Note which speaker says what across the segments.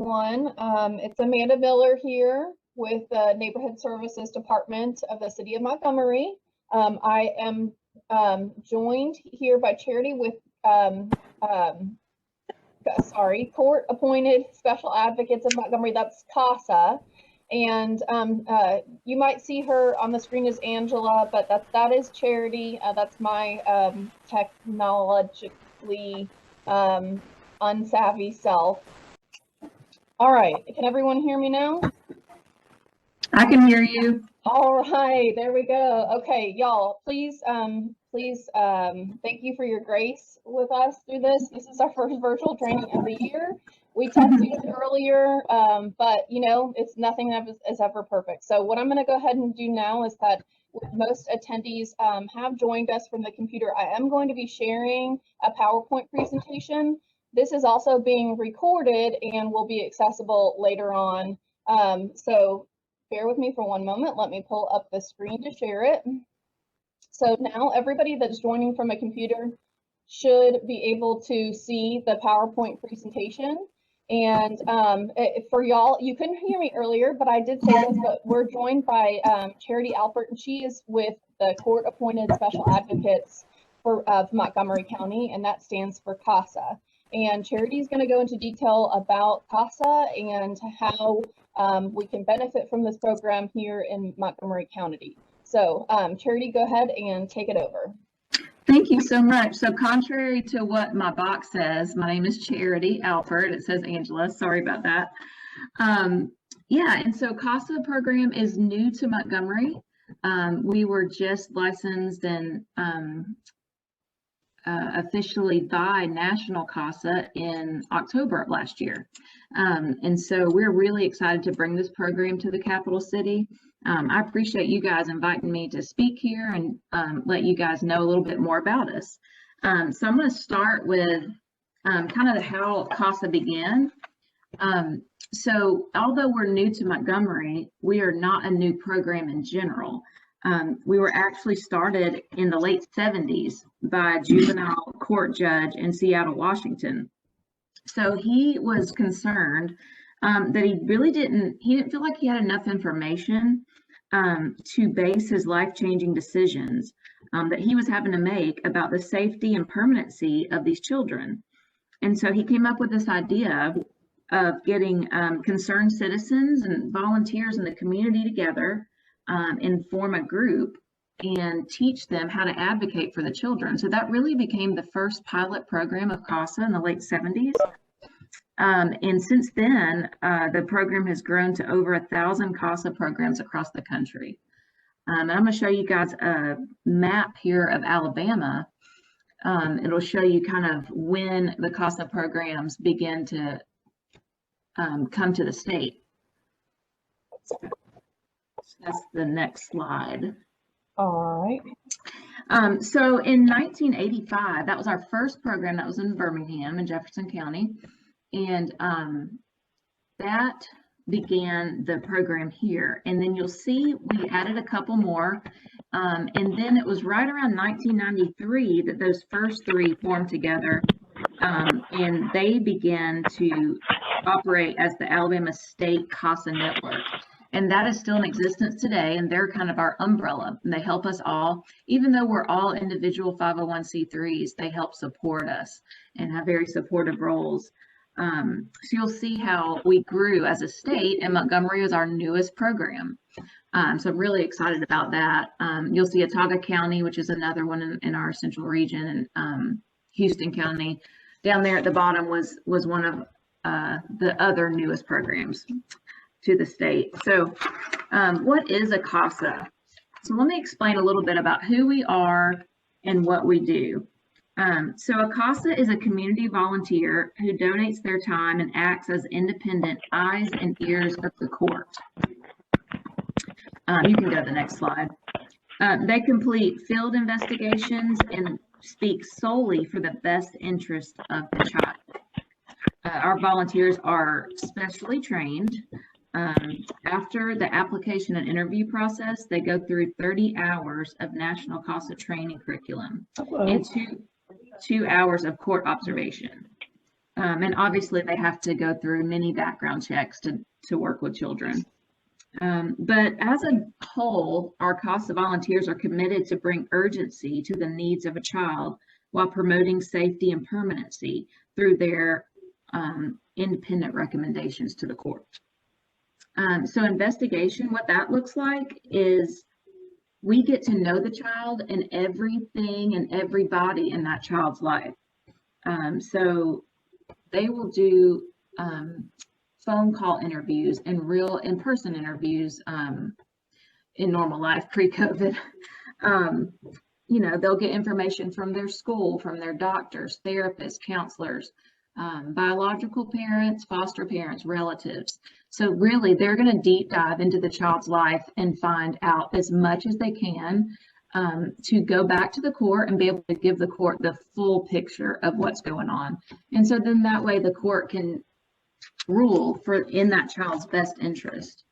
Speaker 1: everyone. It's Amanda Miller here with the Neighborhood Services Department of the City of Montgomery. I am joined here by Charity with Court-Appointed Special Advocates of Montgomery. That's CASA. And you might see her on the screen as Angela, but that is Charity. That's my technologically unsavvy self. All right, can everyone hear me now?
Speaker 2: I can hear you.
Speaker 1: All right, there we go. Okay, y'all, please thank you for your grace with us through this. This is our first virtual training of the year. We tested it earlier, but you know, it's nothing that is ever perfect. So what I'm going to go ahead and do now is that most attendees have joined us from the computer. I am going to be sharing a PowerPoint presentation. This is also being recorded and will be accessible later on. So bear with me for one moment. Let me pull up the screen to share it. So now everybody that's joining from a computer should be able to see the PowerPoint presentation. And for y'all, you couldn't hear me earlier, but I did say this, but we're joined by Charity Alpert, and she is with the Court-Appointed Special Advocates of Montgomery County, and that stands for CASA. And Charity is going to go into detail about CASA and how we can benefit from this program here in Montgomery County. So Charity, go ahead and take it over.
Speaker 2: Thank you so much. So contrary to what my box says, my name is Charity Alford. It says Angela. Sorry about that. Yeah, and so CASA program is new to Montgomery. We were just licensed and officially by National CASA in October of last year. And so we're really excited to bring this program to the capital city. I appreciate you guys inviting me to speak here and let you guys know a little bit more about us. So I'm going to start with kind of how CASA began. So although we're new to Montgomery, we are not a new program in general. We were actually started in the late 70s by a juvenile court judge in Seattle, Washington. So he was concerned that he didn't feel like he had enough information to base his life-changing decisions that he was having to make about the safety and permanency of these children. And so he came up with this idea of getting concerned citizens and volunteers in the community together and form a group and teach them how to advocate for the children. So that really became the first pilot program of CASA in the late 70s. And since then, the program has grown to over 1,000 CASA programs across the country. And I'm going to show you guys a map here of Alabama. It'll show you kind of when the CASA programs begin to come to the state. That's the next slide.
Speaker 1: All right.
Speaker 2: So in 1985, that was our first program that was in Birmingham in Jefferson County. And that began the program here. And then you'll see we added a couple more. And then it was right around 1993 that those first three formed together. And they began to operate as the Alabama State CASA Network. And that is still in existence today, and they're kind of our umbrella. And they help us all, even though we're all individual 501c3s, they help support us and have very supportive roles. So you'll see how we grew as a state, and Montgomery is our newest program. So I'm really excited about that. You'll see Autauga County, which is another one in our central region, and Houston County. Down there at the bottom was one of the other newest programs to the state. So what is a CASA? So let me explain a little bit about who we are and what we do. So a CASA is a community volunteer who donates their time and acts as independent eyes and ears of the court. You can go to the next slide. They complete field investigations and speak solely for the best interest of the child. Our volunteers are specially trained. After the application and interview process, they go through 30 hours of National CASA training curriculum and two hours of court observation. And obviously they have to go through many background checks to work with children. But as a whole, our CASA volunteers are committed to bring urgency to the needs of a child while promoting safety and permanency through their independent recommendations to the court. So investigation, what that looks like is we get to know the child and everything and everybody in that child's life. So they will do phone call interviews and real in-person interviews in normal life pre-COVID. You know, they'll get information from their school, from their doctors, therapists, counselors, biological parents, foster parents, relatives. So really, they're going to deep dive into the child's life and find out as much as they can to go back to the court and be able to give the court the full picture of what's going on. And so then that way the court can rule in that child's best interest.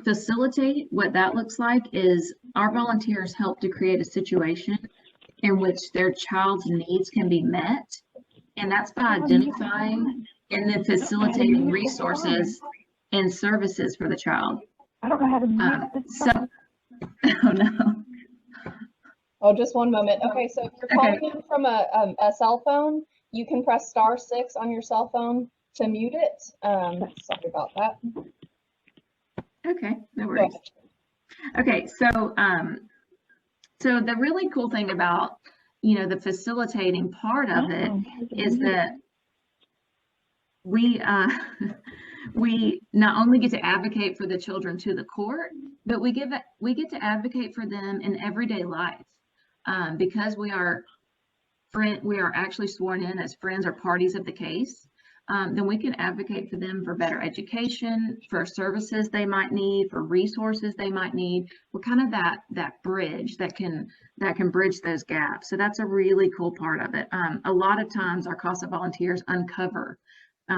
Speaker 2: Facilitate, what that looks like is our volunteers help to create a situation in which their child's needs can be met. And that's by identifying and then facilitating resources and services for the child.
Speaker 3: I don't know how to mute
Speaker 2: Oh no.
Speaker 1: Oh, just one moment. Okay, so if you're calling in from a cell phone, you can press *6 on your cell phone to mute it. Sorry about that.
Speaker 2: Okay, no worries. Okay, so so the really cool thing about, you know, the facilitating part of it is that we we not only get to advocate for the children to the court, but we get to advocate for them in everyday life, because we are actually sworn in as friends or parties of the case. Then we can advocate for them for better education, for services they might need, for resources they might need. We're kind of that bridge that can bridge those gaps. So that's a really cool part of it. A lot of times our CASA volunteers uncover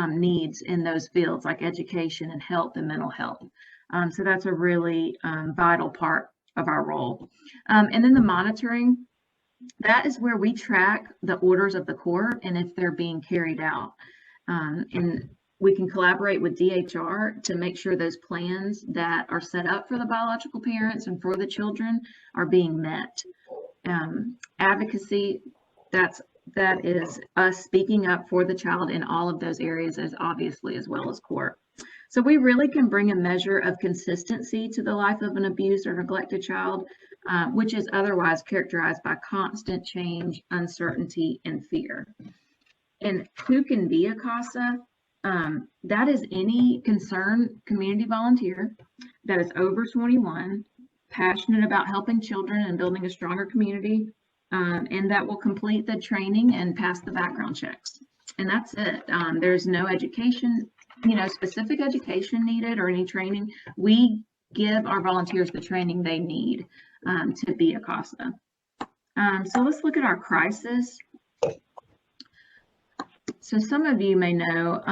Speaker 2: needs in those fields like education and health and mental health. So that's a really vital part of our role. And then the monitoring, that is where we track the orders of the court and if they're being carried out. And we can collaborate with DHR to make sure those plans that are set up for the biological parents and for the children are being met. Advocacy, that is us speaking up for the child in all of those areas, as obviously as well as court. So we really can bring a measure of consistency to the life of an abused or neglected child, which is otherwise characterized by constant change, uncertainty, and fear. And who can be a CASA? That is any concerned community volunteer that is over 21, passionate about helping children and building a stronger community, and that will complete the training and pass the background checks. And that's it. There's no education, specific education needed or any training. We give our volunteers the training they need to be a CASA. So let's look at our crisis. So some of you may know,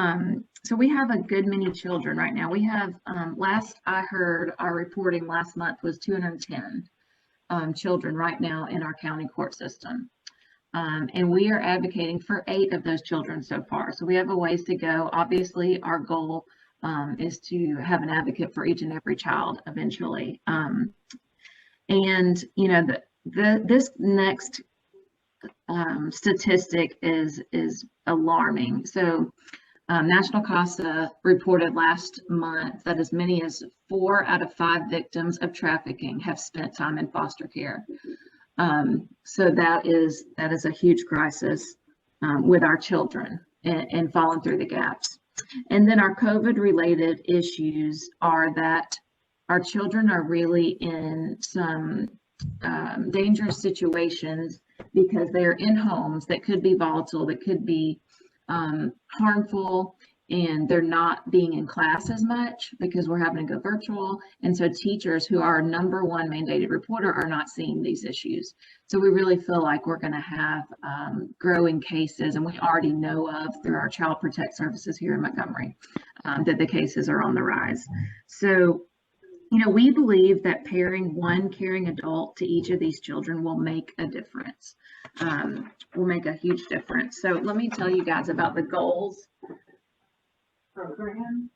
Speaker 2: so we have a good many children right now. We have, last I heard, our reporting last month was 210 children right now in our county court system. And we are advocating for 8 of those children so far. So we have a ways to go. Obviously, our goal is to have an advocate for each and every child eventually. And, this next statistic is alarming. So National CASA reported last month that as many as 4 out of 5 victims of trafficking have spent time in foster care. So that is a huge crisis with our children and falling through the gaps. And then our COVID related issues are that our children are really in some dangerous situations because they are in homes that could be volatile, that could be harmful, and they're not being in class as much because we're having to go virtual. And so teachers, who are our #1 mandated reporter, are not seeing these issues. So we really feel like we're going to have growing cases, and we already know of through our Child Protect services here in Montgomery that the cases are on the rise. So we believe that pairing one caring adult to each of these children will make a difference, will make a huge difference. So let me tell you guys about the goals program.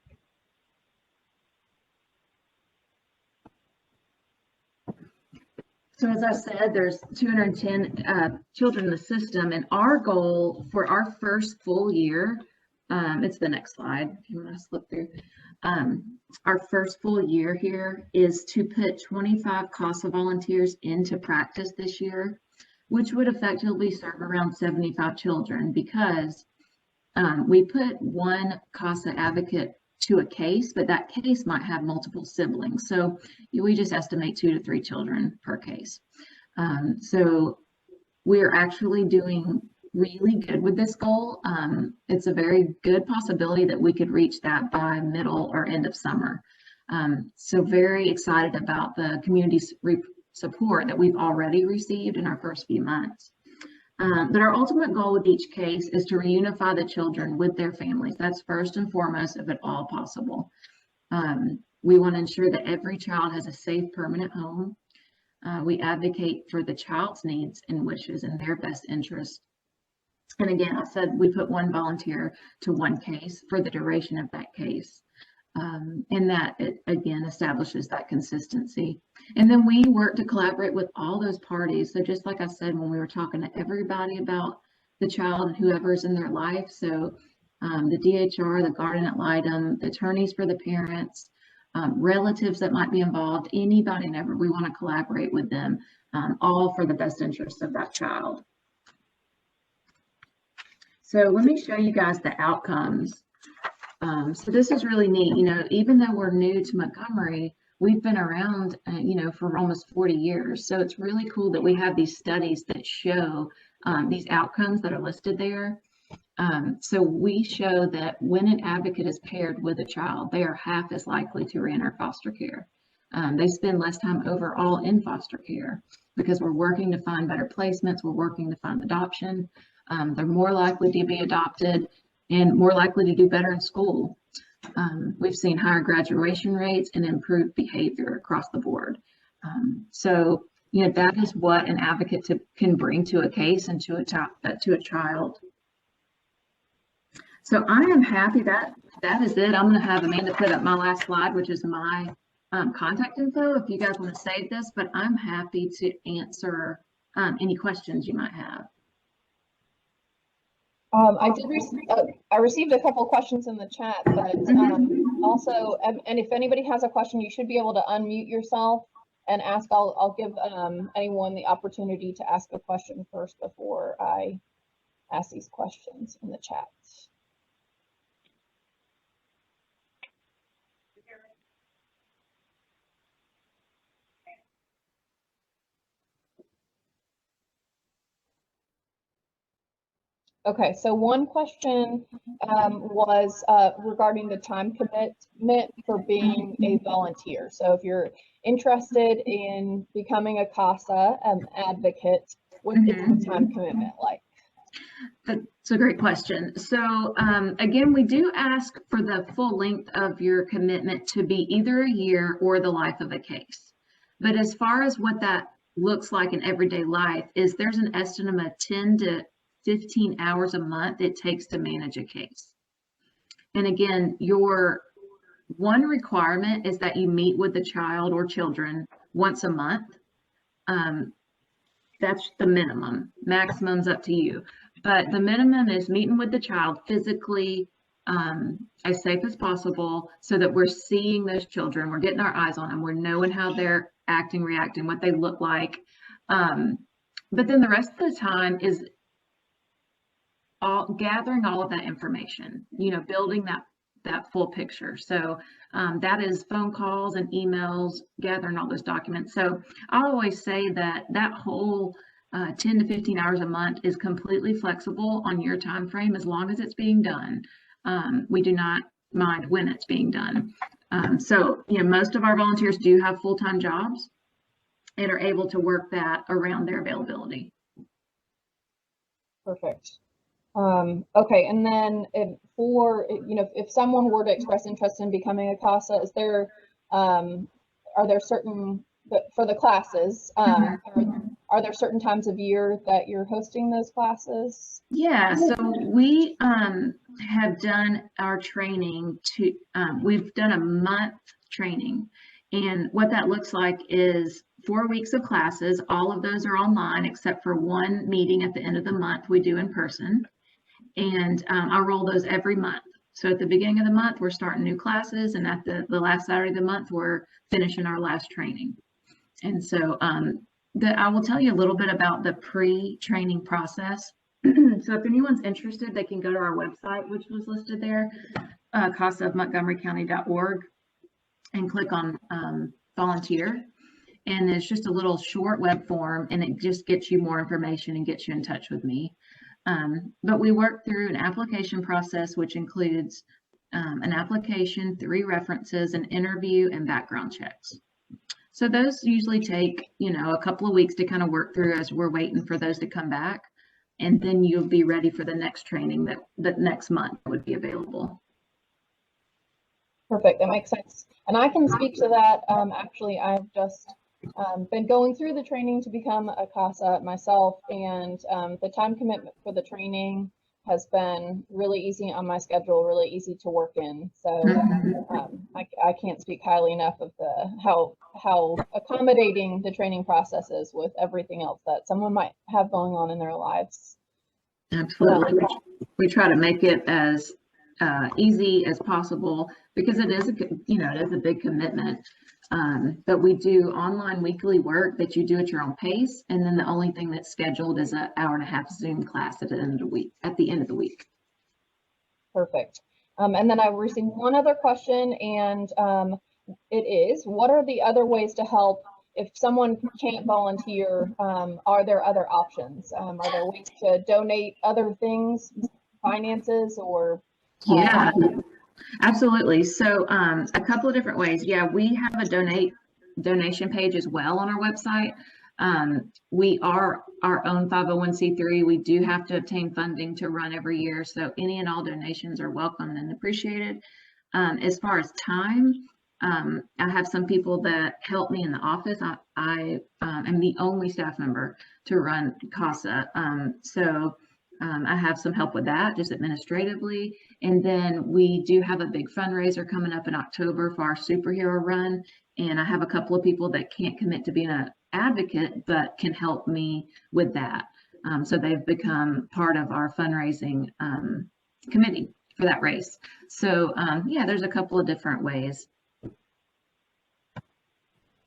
Speaker 2: So as I said, there's 210 children in the system, and our goal for our first full year, it's the next slide, if you want to slip through. Our first full year here is to put 25 CASA volunteers into practice this year, which would effectively serve around 75 children, because we put one CASA advocate to a case, but that case might have multiple siblings. So we just estimate 2 to 3 children per case. So we're actually doing really good with this goal. It's a very good possibility that we could reach that by middle or end of summer. So very excited about the community support that we've already received in our first few months. But our ultimate goal with each case is to reunify the children with their families. That's first and foremost, if at all possible. We want to ensure that every child has a safe, permanent home. We advocate for the child's needs and wishes and their best interest. And again, I said we put one volunteer to one case for the duration of that case. And that, again, establishes that consistency. And then we work to collaborate with all those parties. So just like I said, when we were talking to everybody about the child and whoever's in their life, so the DHR, the guardian ad litem, the attorneys for the parents, relatives that might be involved, anybody and ever, we want to collaborate with them, all for the best interest of that child. So let me show you guys the outcomes. So this is really neat. Even though we're new to Montgomery, we've been around, for almost 40 years. So it's really cool that we have these studies that show these outcomes that are listed there. So we show that when an advocate is paired with a child, they are half as likely to re-enter foster care. They spend less time overall in foster care because we're working to find better placements. We're working to find adoption. They're more likely to be adopted and more likely to do better in school. We've seen higher graduation rates and improved behavior across the board. So, that is what an advocate can bring to a case and to a child. So I am happy that is it. I'm going to have Amanda put up my last slide, which is my contact info if you guys want to save this, but I'm happy to answer any questions you might have.
Speaker 1: I received a couple questions in the chat, but also, and if anybody has a question, you should be able to unmute yourself and ask. I'll give anyone the opportunity to ask a question first before I ask these questions in the chat. Okay, so one question was regarding the time commitment for being a volunteer. So if you're interested in becoming a CASA advocate, what is the time commitment like?
Speaker 2: That's a great question. So again, we do ask for the full length of your commitment to be either a year or the life of a case. But as far as what that looks like in everyday life is there's an estimate of 10 to 15 hours a month it takes to manage a case. And again, your one requirement is that you meet with the child or children once a month. That's the minimum. Maximum's up to you. But the minimum is meeting with the child physically as safe as possible so that we're seeing those children, we're getting our eyes on them, we're knowing how they're acting, reacting, what they look like. But then the rest of the time is gathering all of that information, building that full picture. So that is phone calls and emails, gathering all those documents. So I always say that whole 10 to 15 hours a month is completely flexible on your time frame as long as it's being done. We do not mind when it's being done. So most of our volunteers do have full-time jobs and are able to work that around their availability.
Speaker 1: Perfect. Okay, and then if someone were to express interest in becoming a CASA, are are there certain, for the classes, are there certain times of year that you're hosting those classes?
Speaker 2: Yeah, so we have done our training we've done a month training. And what that looks like is 4 weeks of classes. All of those are online except for one meeting at the end of the month we do in person. And I roll those every month. So at the beginning of the month, we're starting new classes. And at the last Saturday of the month, we're finishing our last training. And so I will tell you a little bit about the pre-training process. So if anyone's interested, they can go to our website, which was listed there, casaofmontgomerycounty.org, and click on volunteer. And it's just a little short web form, and it just gets you more information and gets you in touch with me. But we work through an application process, which includes an application, 3 references, an interview, and background checks. So those usually take, a couple of weeks to kind of work through as we're waiting for those to come back. And then you'll be ready for the next training that next month would be available.
Speaker 1: Perfect, that makes sense. And I can speak to that. Actually, I've just been going through the training to become a CASA myself, and the time commitment for the training has been really easy on my schedule, really easy to work in. So I can't speak highly enough of how accommodating the training process is with everything else that someone might have going on in their lives.
Speaker 2: Absolutely. We try to make it as easy as possible because it is a big commitment. But we do online weekly work that you do at your own pace, and then the only thing that's scheduled is an 1.5-hour Zoom class at the end of the week.
Speaker 1: Perfect. And then I received one other question, and it is, what are the other ways to help if someone can't volunteer? Are there other options? Are there ways to donate other things, finances, or?
Speaker 2: Yeah. Absolutely. So a couple of different ways. Yeah, we have a donation page as well on our website. We are our own 501c3. We do have to obtain funding to run every year. So any and all donations are welcome and appreciated. As far as time, I have some people that help me in the office. I am the only staff member to run CASA. I have some help with that, just administratively. And then we do have a big fundraiser coming up in October for our superhero run. And I have a couple of people that can't commit to being an advocate, but can help me with that. So they've become part of our fundraising committee for that race. So yeah, there's a couple of different ways.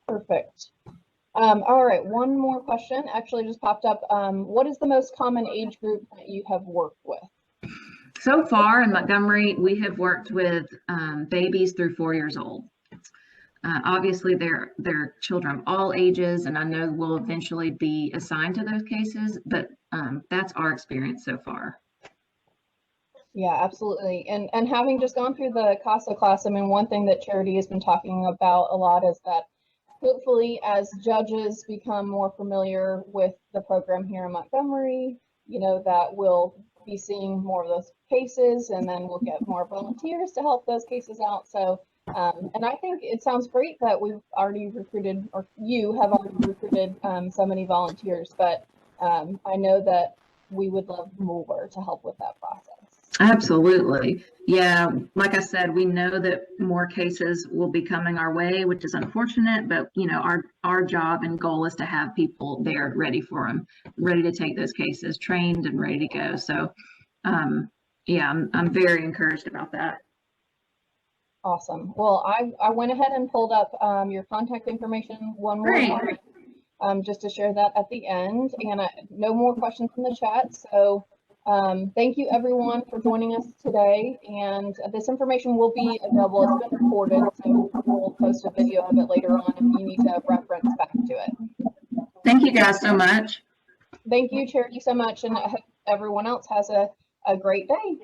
Speaker 1: Perfect. All right, one more question actually just popped up. What is the most common age group that you have worked with?
Speaker 2: So far in Montgomery, we have worked with babies through 4 years old. Obviously, they're children of all ages, and I know we'll eventually be assigned to those cases, but that's our experience so far.
Speaker 1: Yeah, absolutely. And having just gone through the CASA class, I mean, one thing that Charity has been talking about a lot is that hopefully as judges become more familiar with the program here in Montgomery, that we'll be seeing more of those cases, and then we'll get more volunteers to help those cases out. So, and I think it sounds great that we've already recruited, or you have already recruited so many volunteers, but I know that we would love more to help with that process.
Speaker 2: Absolutely. Yeah, like I said, we know that more cases will be coming our way, which is unfortunate, but our job and goal is to have people there ready for them, ready to take those cases, trained and ready to go. So yeah, I'm very encouraged about that.
Speaker 1: Awesome. Well, I went ahead and pulled up your contact information one more time, just to share that at the end, and no more questions in the chat. So thank you everyone for joining us today, and this information will be available. It's been recorded, so we'll post a video of it later on if you need to reference back to it.
Speaker 2: Thank you guys so much.
Speaker 1: Thank you, Charity, so much, and I hope everyone else has a great day.